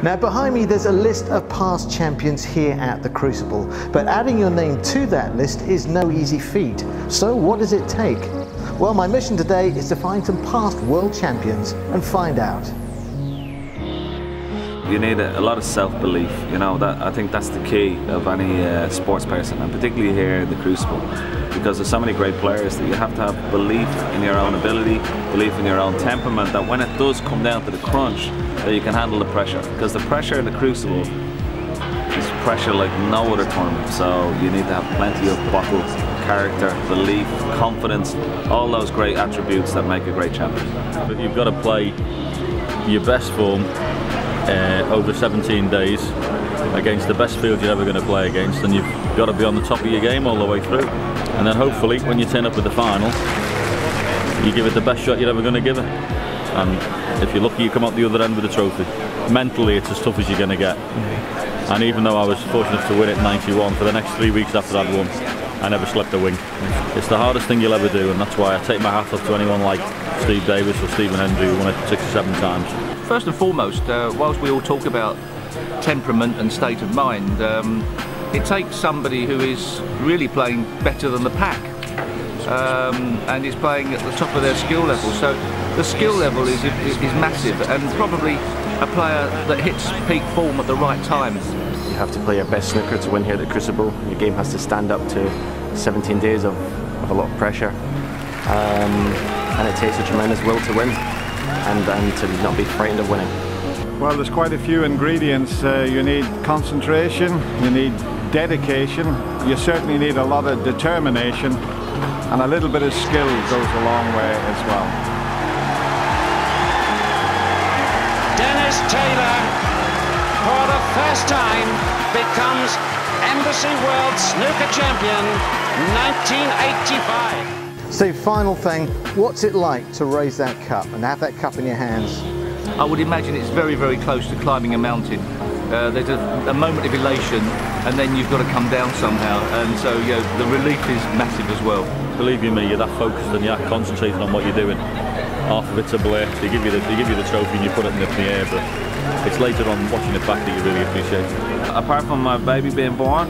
Now behind me there's a list of past champions here at the Crucible, but adding your name to that list is no easy feat. So what does it take? Well, my mission today is to find some past world champions and find out. You need a lot of self-belief, you know, I think that's the key of any sports person, and particularly here at the Crucible, because there's so many great players that you have to have belief in your own ability, belief in your own temperament, that when it does come down to the crunch, that you can handle the pressure, because the pressure in the Crucible is pressure like no other tournament. So you need to have plenty of bottle, character, belief, confidence, all those great attributes that make a great champion. But you've got to play your best form over 17 days against the best field you're ever going to play against, and you've got to be on the top of your game all the way through. And then hopefully when you turn up at the final, you give it the best shot you're ever going to give it. And if you're lucky, you come out the other end with a trophy. Mentally, it's as tough as you're going to get. And even though I was fortunate to win it in '91, for the next 3 weeks after I'd won, I never slept a wink. It's the hardest thing you'll ever do, and that's why I take my hat off to anyone like Steve Davis or Stephen Hendry, who won it 6 or 7 times. First and foremost, whilst we all talk about temperament and state of mind, it takes somebody who is really playing better than the pack, and is playing at the top of their skill level. So the skill level is massive, and probably a player that hits peak form at the right time. You have to play your best snooker to win here at the Crucible. Your game has to stand up to 17 days of a lot of pressure, and it takes a tremendous will to win, and to not be frightened of winning. Well, there's quite a few ingredients. You need concentration, you need dedication, you certainly need a lot of determination, and a little bit of skill goes a long way as well. Dennis Taylor, for the first time, becomes Embassy World Snooker Champion 1985. So final thing, what's it like to raise that cup and have that cup in your hands? I would imagine it's very, very close to climbing a mountain. There's a moment of elation, and then you've got to come down somehow, and so you know, the relief is massive as well. Believe you me, you're that focused and you're that concentrated on what you're doing. Half of it's a blur. They give you the trophy and you put it in the air, but it's later on watching it back that you really appreciate it. Apart from my baby being born,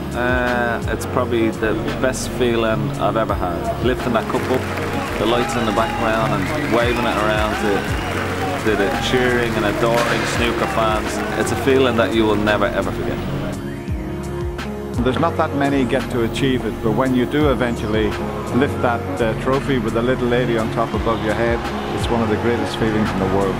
it's probably the best feeling I've ever had. Lifting that cup up, the lights in the background and waving it around to the cheering and adoring snooker fans. It's a feeling that you will never ever forget. There's not that many get to achieve it, but when you do eventually lift that trophy with the little lady on top above your head, it's one of the greatest feelings in the world.